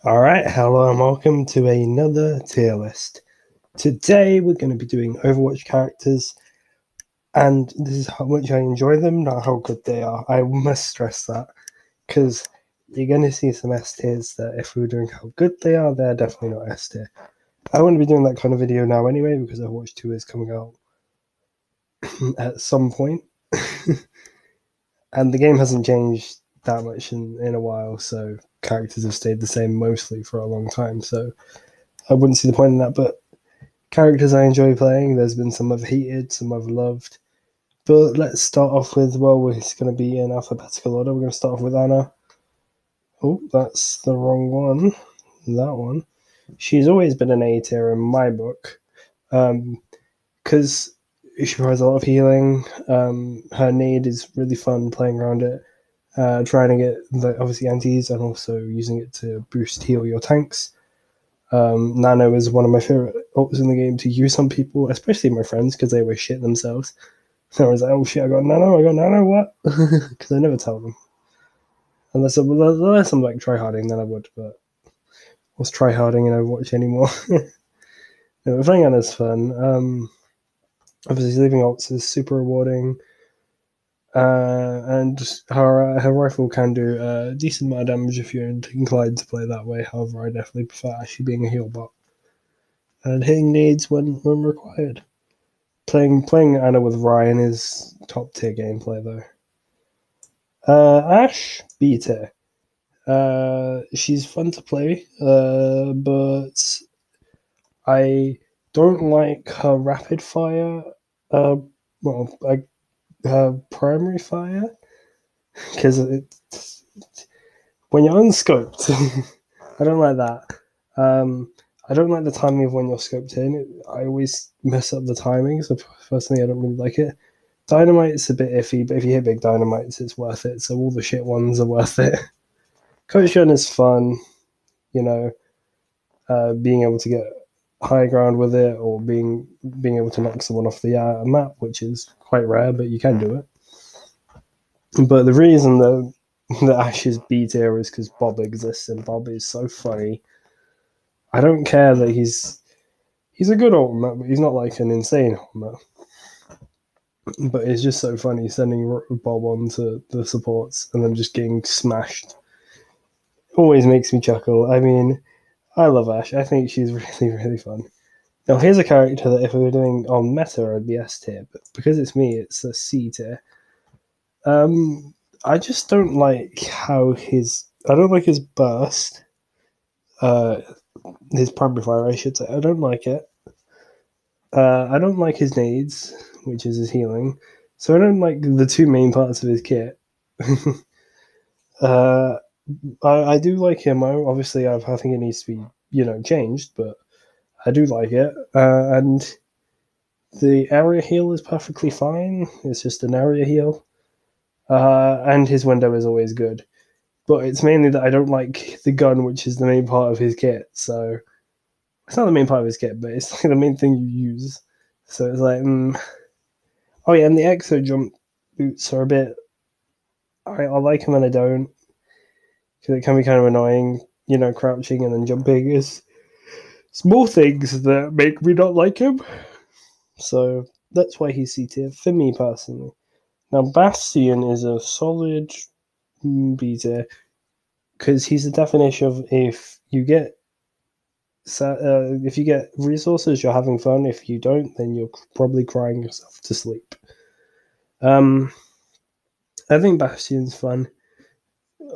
Alright, hello and welcome to another tier list. Today we're going to be doing Overwatch characters, and this is how much I enjoy them, not how good they are. I must stress that, because you're going to see some S tiers that if we were doing how good they are, they're definitely not S tier. I wouldn't be doing that kind of video now anyway, because Overwatch 2 is coming out at some point. And the game hasn't changed that much in a while, so characters have stayed the same mostly for a long time, so I wouldn't see the point in that. But characters I enjoy playing, there's been some I've hated, some I've loved. But let's start off with, well, it's going to be in alphabetical order. We're going to start off with Anna. Oh, that's the wrong one. That one. She's always been an A tier in my book, because she provides a lot of healing. Her nade is really fun playing around it, trying to get obviously antis and also using it to boost heal your tanks. Nano is one of my favorite ults in the game to use on people, especially my friends, because they always shit themselves. So I was like, oh shit, I got Nano, what? Because I never tell them. Unless I'm like tryharding, then I would, but what's tryharding in Overwatch anymore? No, playing Anna's fun. Obviously, leaving ults is super rewarding. And her rifle can do a decent amount of damage if you're inclined to play that way. However, I definitely prefer actually being a heal bot and hitting needs when required. Playing Anna with Ryan is top tier gameplay though. Ash B tier. She's fun to play, but I don't like her rapid fire. Her primary fire, because when you're unscoped, I don't like that. I don't like the timing of when you're scoped in. I always mess up the timing, so personally I don't really like it. Dynamite's a bit iffy, but if you hit big dynamites, it's worth it. So all the shit ones are worth it. Coach Gun is fun, you know, being able to get high ground with it, or being able to knock someone off the map, which is quite rare, but you can do it. But the reason that Ash is B tier is because Bob exists, and Bob is so funny. I don't care that he's a good ultimate, but he's not like an insane ultimate. But it's just so funny sending Bob on to the supports and then just getting smashed. Always makes me chuckle. I mean, I love Ash. I think she's really, really fun. Now, here's a character that if we were doing on meta, I'd be S tier, but because it's me, it's a C tier. I just don't like how I don't like his burst. His primary fire, I should say. I don't like it. I don't like his nades, which is his healing. So I don't like the two main parts of his kit. I do like ammo. Obviously, I think it needs to be, changed, but I do like it. And the area heal is perfectly fine. It's just an area heal. And his window is always good. But it's mainly that I don't like the gun, which is the main part of his kit. So it's not the main part of his kit, but it's like the main thing you use. So it's like, oh yeah, and the exo jump boots are a bit. I like them and I don't, because it can be kind of annoying, crouching and then jumping is small things that make me not like him. So that's why he's C tier for me personally. Now Bastian is a solid B tier because he's the definition of if you get resources, you're having fun. If you don't, then you're probably crying yourself to sleep. I think Bastian's fun.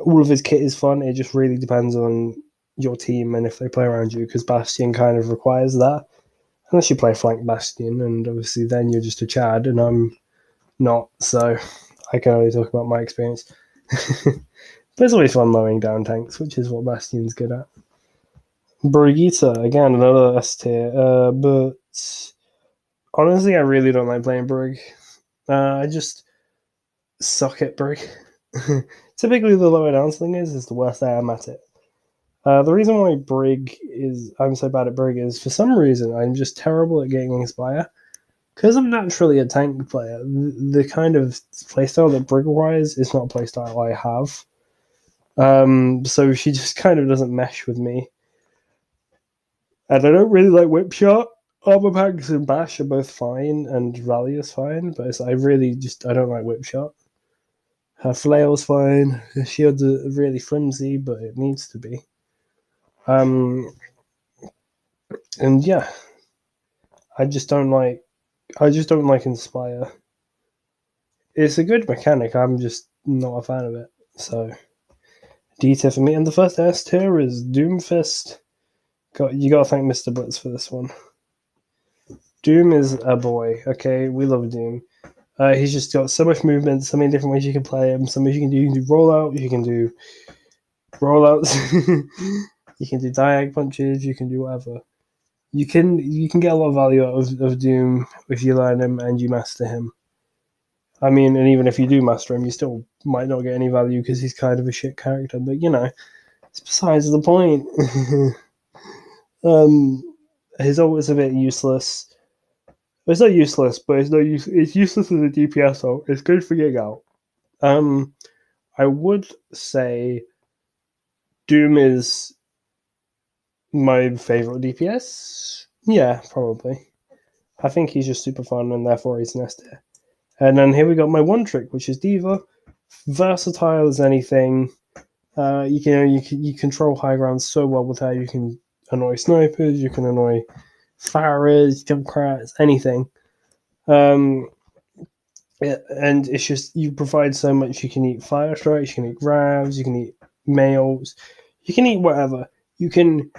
All of his kit is fun. It just really depends on your team and if they play around you, because Bastian kind of requires that. Unless you play flank Bastian, and obviously then you're just a Chad, and I'm not, so I can only talk about my experience. But it's always fun mowing down tanks, which is what Bastian's good at. Brigitte, again, another S tier, but honestly, I really don't like playing Brig. I just suck at Brig. Typically, the lower down thing is the worst I am at it. The reason why I'm so bad at Brig is for some reason I'm just terrible at getting Inspire. Because I'm naturally a tank player, the kind of playstyle that Brig requires is not a playstyle I have. So she just kind of doesn't mesh with me. And I don't really like whip shot. Armor packs and bash are both fine, and rally is fine, but I don't like whip shot. Her flail's fine. Her shield's really flimsy, but it needs to be. And yeah, I just don't like Inspire. It's a good mechanic. I'm just not a fan of it. So D tier for me. And the first S tier is Doomfist. You gotta thank Mr. Blitz for this one. Doom is a boy. Okay, we love Doom. He's just got so much movement, so many different ways you can play him. Some ways you can do rollout, you can do rollouts, you can do diag punches, you can do whatever. You can get a lot of value out of Doom if you learn him and you master him. I mean, and even if you do master him, you still might not get any value because he's kind of a shit character. But it's besides the point. He's always a bit useless. It's not useless, but it's useless as a DPS. So it's good for getting out. I would say Doom is my favorite DPS. Yeah, probably. I think he's just super fun, and therefore he's an S tier. And then here we got my one trick, which is Diva. Versatile as anything. You control high ground so well with her. You can annoy snipers. You can annoy Farahs, Junkrats, anything. And it's just you provide so much. You can eat fire strikes. You can eat grabs. You can eat mails. You can eat whatever. You can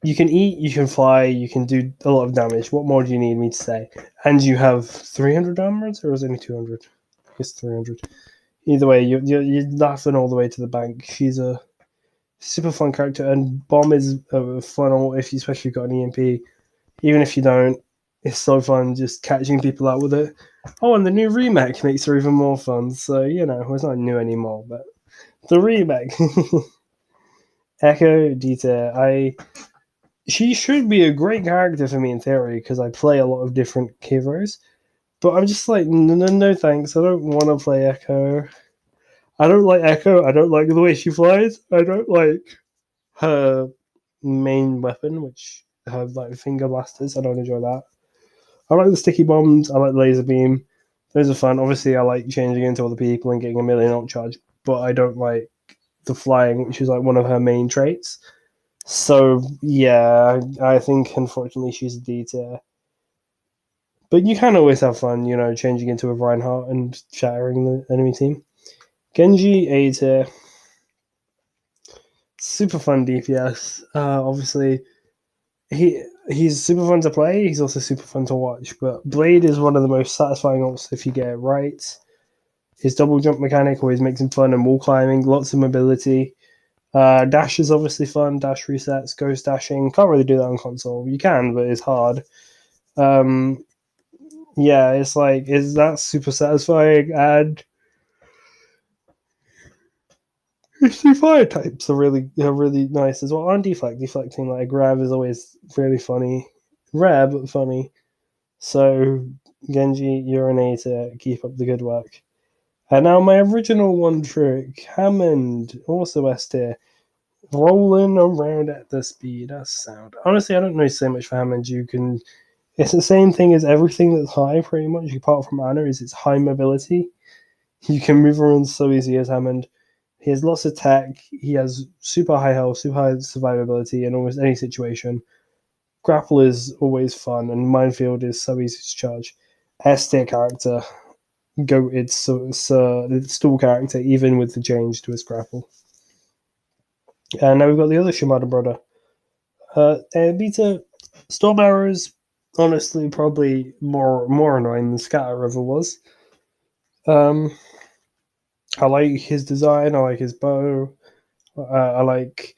eat, you can fly, you can do a lot of damage. What more do you need me to say? And you have 300 damage, or is it only 200? I guess 300. Either way, you're laughing all the way to the bank. She's a super fun character, and Bomb is fun, especially if you've got an EMP. Even if you don't, it's so fun just catching people out with it. Oh, and the new remake makes her even more fun. So, it's not new anymore, but the remake. Echo Dita, she should be a great character for me in theory because I play a lot of different heroes. But I'm just like, no thanks. I don't want to play Echo. I don't like Echo. I don't like the way she flies. I don't like her main weapon, which her finger blasters. I don't enjoy that. I like the sticky bombs. I like laser beam. Those are fun. Obviously, I like changing into other people and getting a million ult charge. But I don't like the flying, which is like one of her main traits. So, yeah, I think, unfortunately, she's a D tier. But you can always have fun, changing into a Reinhardt and shattering the enemy team. Genji, A tier. Super fun DPS. Obviously, he's super fun to play. He's also super fun to watch. But Blade is one of the most satisfying ults if you get it right. His double jump mechanic always makes him fun, and wall climbing, lots of mobility. Dash is obviously fun. Dash resets, ghost dashing. Can't really do that on console. You can, but it's hard. Yeah, it's like, is that super satisfying? And the fire types are really nice as well. On deflecting like a grab is always really funny. Rare, but funny. So, Genji, you're an A to keep up the good work. And now my original one trick, Hammond, also S tier. Rolling around at the speed of sound. Honestly, I don't know so much for Hammond. It's the same thing as everything that's high, pretty much, apart from Anna, is its high mobility. You can move around so easy as Hammond. He has lots of tech. He has super high health, super high survivability in almost any situation. Grapple is always fun, and Minefield is so easy to charge. S tier character. It's stall character, even with the change to his grapple. And now we've got the other Shimada brother. Beta Storm Arrows, honestly, probably more annoying than Scatter River was. I like his design. I like his bow. I like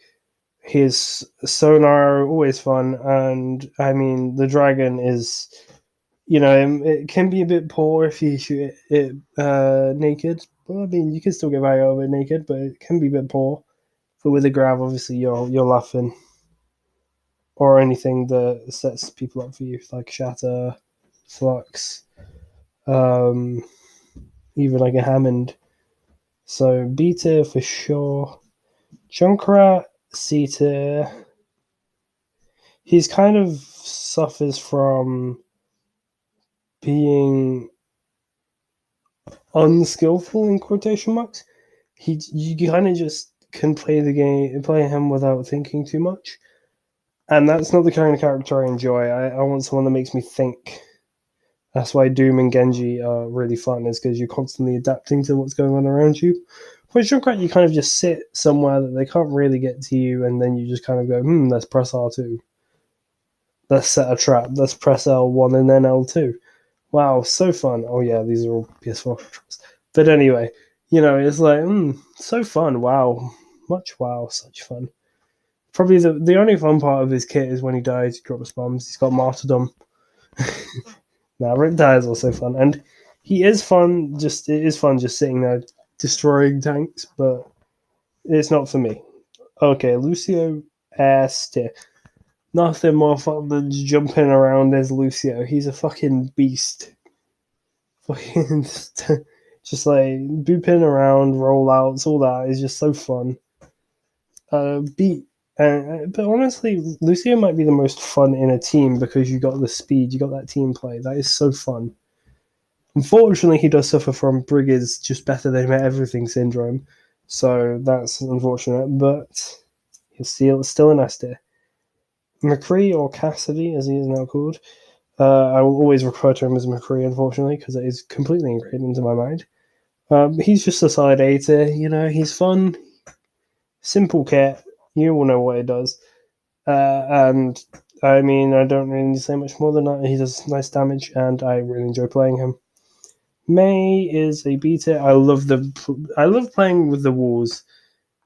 his sonar. Always fun. And I mean, the dragon is, it can be a bit poor if you shoot it naked. But I mean, you can still get value out of it naked, but it can be a bit poor. But with a grab, obviously, you're laughing. Or anything that sets people up for you, like Shatter, Flux, even like a Hammond. So B tier for sure. Junkrat, C tier. He's kind of suffers from being unskillful in quotation marks. You kind of just can play him without thinking too much, and that's not the kind of character I enjoy. I want someone that makes me think. That's why Doom and Genji are really fun, is because you're constantly adapting to what's going on around you. With Junkrat, you kind of just sit somewhere that they can't really get to you, and then you just kind of go, let's press R2. Let's set a trap. Let's press L1 and then L2. Wow, so fun. Oh yeah, these are all PS4 controls. But anyway, it's like, so fun. Wow. Much wow, such fun. Probably the only fun part of his kit is when he dies, he drops bombs. He's got martyrdom. Now, Rip Die is also fun. And he is fun, it is fun just sitting there destroying tanks, but it's not for me. Okay, Lucio S tier. Nothing more fun than jumping around as Lucio. He's a fucking beast. Fucking just like booping around, rollouts, all that is just so fun. But honestly, Lucio might be the most fun in a team because you got the speed, you got that team play. That is so fun. Unfortunately, he does suffer from Brigitte's just better than everything syndrome, so that's unfortunate. But he's still an S tier. Mccree, or Cassidy as he is now called. I will always refer to him as Mccree, unfortunately, because it is completely ingrained into my mind. He's just a solid A tier. He's fun, simple kit. You all know what it does. And I mean, I don't really need to say much more than that. He does nice damage, and I really enjoy playing him. Mei is a B tier. I love playing with the walls.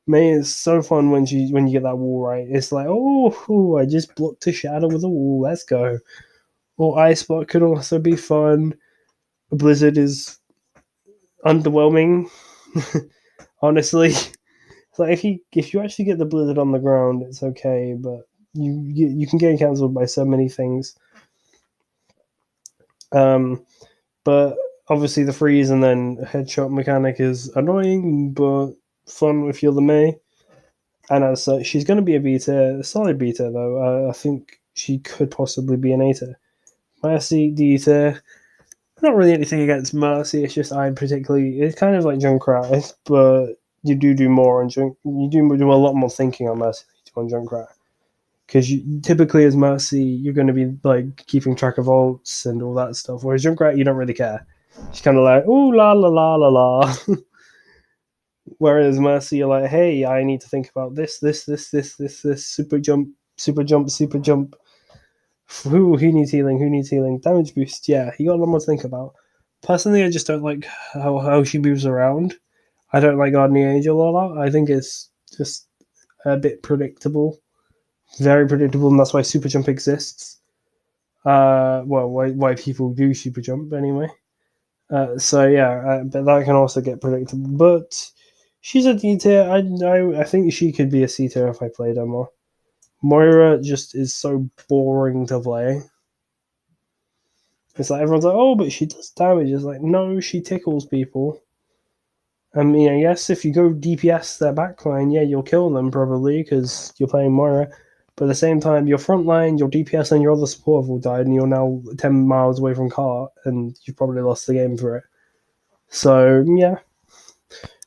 Mei is so fun when you get that wall right. It's like, I just blocked a shadow with a wall. Let's go. Or Ice Block could also be fun. Blizzard is underwhelming. Honestly, it's like if you actually get the Blizzard on the ground, it's okay, but you can get cancelled by so many things. But obviously the freeze and then headshot mechanic is annoying, but fun if you're the Mei. And as such, she's going to be a beta, a solid beta though. I think she could possibly be an A tier. Mercy, D tier. Not really anything against Mercy. It's just it's kind of like Junkrat, but you do more on You do a lot more thinking on Mercy than you do on Junkrat. Because typically as Mercy, you're going to be like keeping track of ults and all that stuff. Whereas Junkrat, you don't really care. She's kind of like, ooh la la la la la. Whereas Mercy, you're like, hey, I need to think about this, super jump. Who needs healing? Damage boost, yeah, you got a lot more to think about. Personally, I just don't like how she moves around. I don't like Guardian Angel a lot. I think it's just a bit predictable. Very predictable, and that's why super jump exists. Why people do super jump anyway. So yeah, but that can also get predictable. But she's a D tier. I think she could be a C tier if I played her more. Moira just is so boring to play. It's like everyone's like, oh, but she does damage. It's like, no, she tickles people. I mean, I guess if you go DPS their backline, yeah, you'll kill them probably because you're playing Moira. But at the same time, your front line, your DPS, and your other support have all died, and you're now 10 miles away from Cart, and you've probably lost the game for it. So, yeah.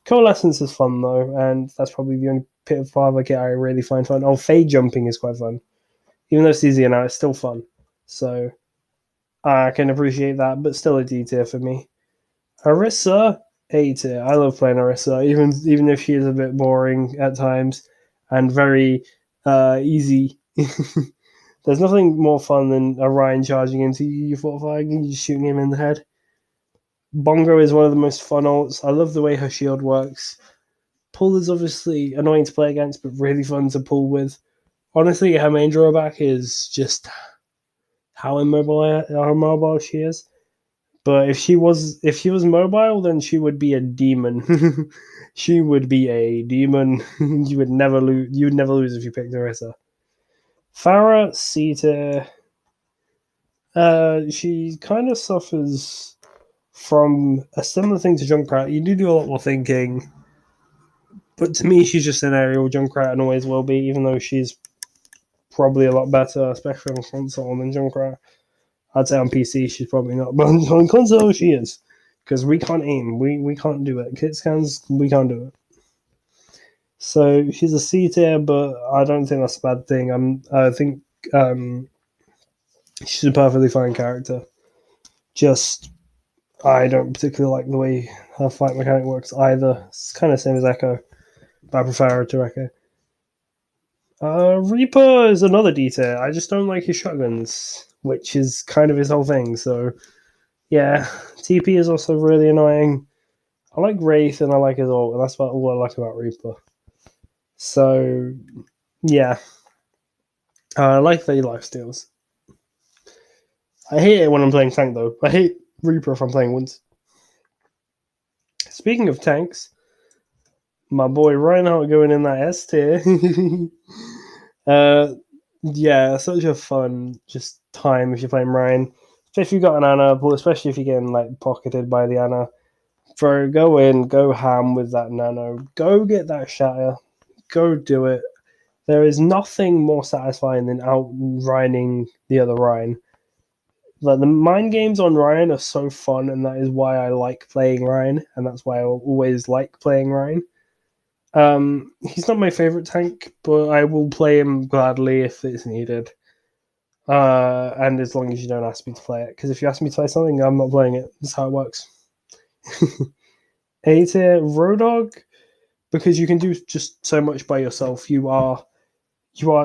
Coalescence is fun, though, and that's probably the only part of the kit I really find fun. Oh, fade jumping is quite fun. Even though it's easier now, it's still fun. So, I can appreciate that, but still a D tier for me. Orisa, A tier. I love playing Orisa, even if she is a bit boring at times and very easy. There's nothing more fun than a Ryan charging into you, fortifying and just shooting him in the head. Bongo is one of the most fun ults. I love the way her shield works. Pull is obviously annoying to play against, but really fun to pull with. Honestly, her main drawback is just how mobile she is. But if she was mobile, then she would be a demon. She would be a demon. You would never lose. You would never lose if you picked Orisa. Farah C tier. She kind of suffers from a similar thing to Junkrat. You do a lot more thinking. But to me, she's just an aerial Junkrat and always will be, even though she's probably a lot better, especially on console than Junkrat. I'd say on PC she's probably not, but on console she is. Because we can't aim, we can't do it. Kit scans, we can't do it. So she's a C tier, but I don't think that's a bad thing. I think she's a perfectly fine character. Just I don't particularly like the way her fight mechanic works either. It's kind of the same as Echo, but I prefer her to Echo. Reaper is another D tier. I just don't like his shotguns, which is kind of his whole thing. So yeah, TP is also really annoying. I like Wraith and I like his ult, and that's about all I like about Reaper. So yeah, I like that he lifesteals. I hate it when I'm playing tank though. I hate Reaper if I'm playing Winston. Speaking of tanks, my boy Reinhardt going in that S tier. Yeah, such a fun just time if you're playing Ryan. If you got an Ana, but especially if you're getting like pocketed by the Ana, go in, go ham with that nano, go get that shatter, go do it. There is nothing more satisfying than outrunning the other Ryan. Like the mind games on Ryan are so fun, and that is why I like playing Ryan, and that's why I always like playing Ryan. He's not my favorite tank, but I will play him gladly if it's needed. And as long as you don't ask me to play it, because if you ask me to play something, I'm not playing it. That's how it works. A tier Roadhog, because you can do just so much by yourself. You are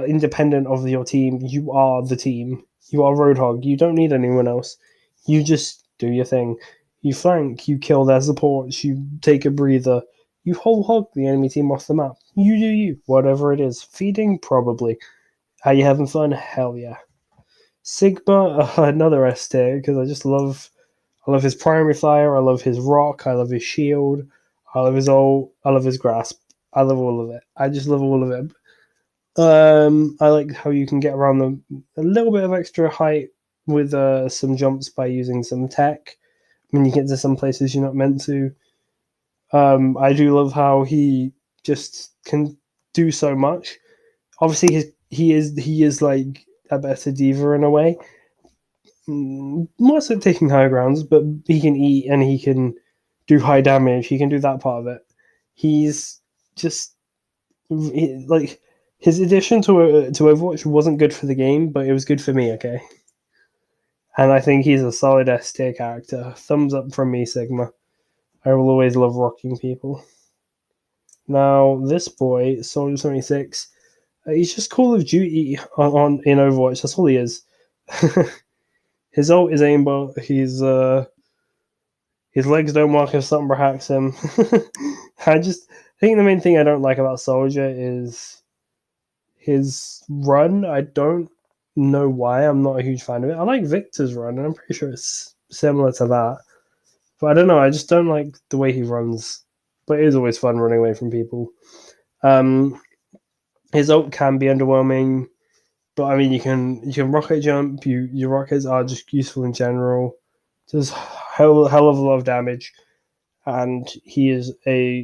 independent of your team. You are the team. You are Roadhog. You don't need anyone else. You just do your thing. You flank. You kill their supports. You take a breather. You whole hog the enemy team off the map. You do you. Whatever it is. Feeding? Probably. Are you having fun? Hell yeah. Sigma, another S tier, because I love his primary fire, I love his rock, I love his shield, I love his ult, I love his grasp. I love all of it. I just love all of it. I like how you can get around a little bit of extra height with some jumps by using some tech. When you get to some places you're not meant to. I do love how he just can do so much. Obviously, he is like a better Diva in a way. More so taking higher grounds, but he can eat and he can do high damage. He can do that part of it. He's just like his addition to Overwatch wasn't good for the game, but it was good for me. Okay, and I think he's a solid S tier character. Thumbs up from me, Sigma. I will always love rocking people. Now this boy, Soldier 76, he's just Call of Duty in Overwatch. That's all he is. His ult is aimbot. His legs don't work if Sombra hacks him. I think the main thing I don't like about Soldier is his run. I don't know why. I'm not a huge fan of it. I like Victor's run, and I'm pretty sure it's similar to that. But I don't know. I just don't like the way he runs. But it is always fun running away from people. His ult can be underwhelming. But I mean, you can rocket jump. Your rockets are just useful in general. Does hell of a lot of damage, and he is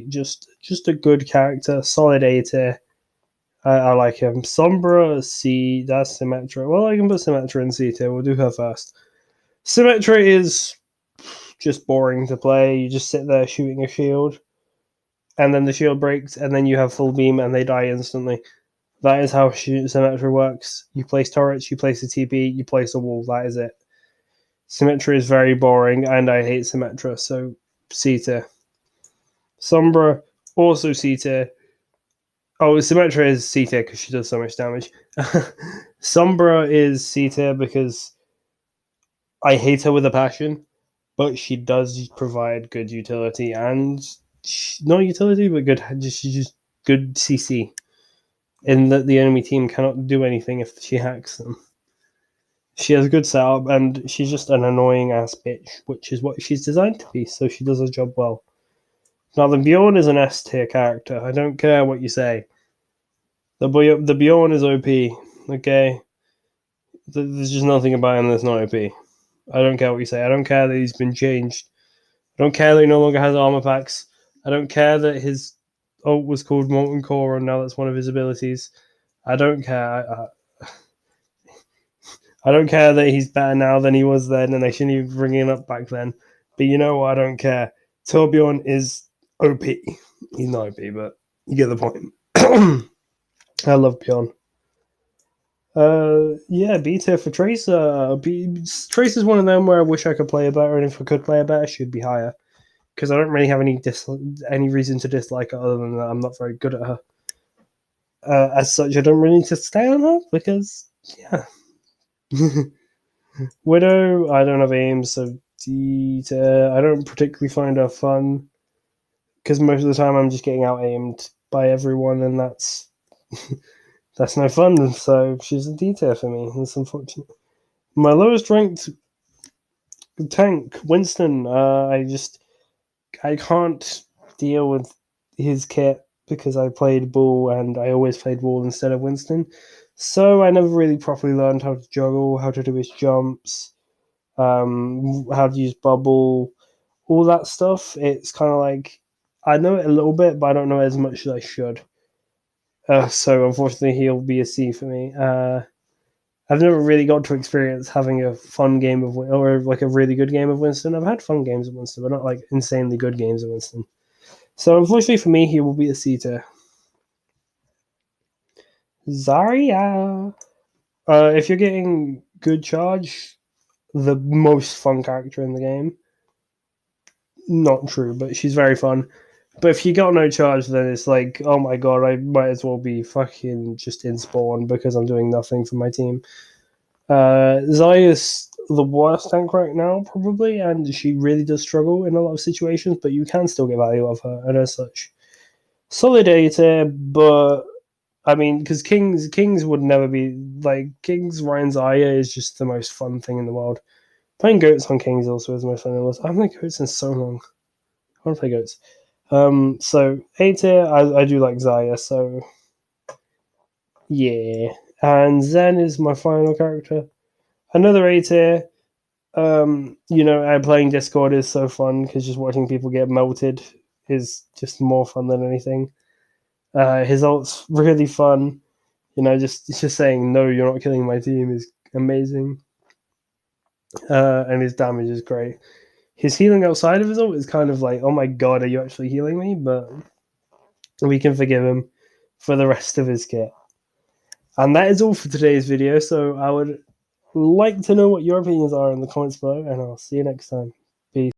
just a good character, solid A tier. I like him. Sombra C, that's Symmetra. Well, I can put Symmetra in C tier. We'll do her first. Symmetra is just boring to play. You just sit there shooting a shield, and then the shield breaks, and then you have full beam, and they die instantly. That is how Symmetra works. You place turrets, you place a TP, you place a wall. That is it. Symmetra is very boring, and I hate Symmetra, so C tier. Sombra, also C tier. Oh, Symmetra is C tier because she does so much damage. Sombra is C tier because I hate her with a passion, but she does provide good utility and not utility, but good. She's just good CC. In that the enemy team cannot do anything if she hacks them. She has a good setup, and she's just an annoying ass bitch, which is what she's designed to be. So she does her job well. Now the Bjorn is an S tier character. I don't care what you say. The Bjorn is OP. Okay, there's just nothing about him that's not OP. I don't care what you say. I don't care that he's been changed. I don't care that he no longer has armor packs. I don't care that his ult was called Molten Core, and now that's one of his abilities. I don't care. I don't care that he's better now than he was then, and they shouldn't even bring him up back then. But you know what? I don't care. Torbjorn is OP. He's not OP, but you get the point. I love Bjorn. Yeah, B tier for Tracer. Tracer's one of them where I wish I could play her better, and if I could play her better, she'd be higher. Because I don't really have any reason to dislike her other than that I'm not very good at her. As such, I don't really need to stay on her because, yeah. Widow, I don't have aim, so D tier. I don't particularly find her fun because most of the time I'm just getting out aimed by everyone, and that's that's no fun. So she's a D tier for me. That's unfortunate. My lowest ranked tank, Winston. I can't deal with his kit because I played Bull and I always played Wall instead of Winston. So I never really properly learned how to juggle, how to do his jumps, how to use bubble, all that stuff. It's kind of like I know it a little bit, but I don't know as much as I should. So unfortunately, he'll be a C for me. I've never really got to experience having a fun game of or like a really good game of Winston. I've had fun games of Winston, but not like insanely good games of Winston. So unfortunately for me, he will be a C tier. Zarya. If you're getting good charge, the most fun character in the game. Not true, but she's very fun. But if you got no charge, then it's like, oh my god, I might as well be fucking just in spawn because I'm doing nothing for my team. Zarya's the worst tank right now, probably, and she really does struggle in a lot of situations, but you can still get value of her, and as such. Solid A tier, but I mean, because Kings would never be like Kings. Ryan Zarya is just the most fun thing in the world. Playing goats on Kings also is the most fun in the world. I haven't played goats in so long. I want to play goats. So A tier, I do like Zarya, so yeah. And Zen is my final character. Another A tier. Playing Discord is so fun because just watching people get melted is just more fun than anything. His ult's really fun. Just saying no, you're not killing my team is amazing. And his damage is great. His healing outside of his ult is kind of like, oh my god, are you actually healing me? But we can forgive him for the rest of his kit. And that is all for today's video. So I would like to know what your opinions are in the comments below, and I'll see you next time. Peace.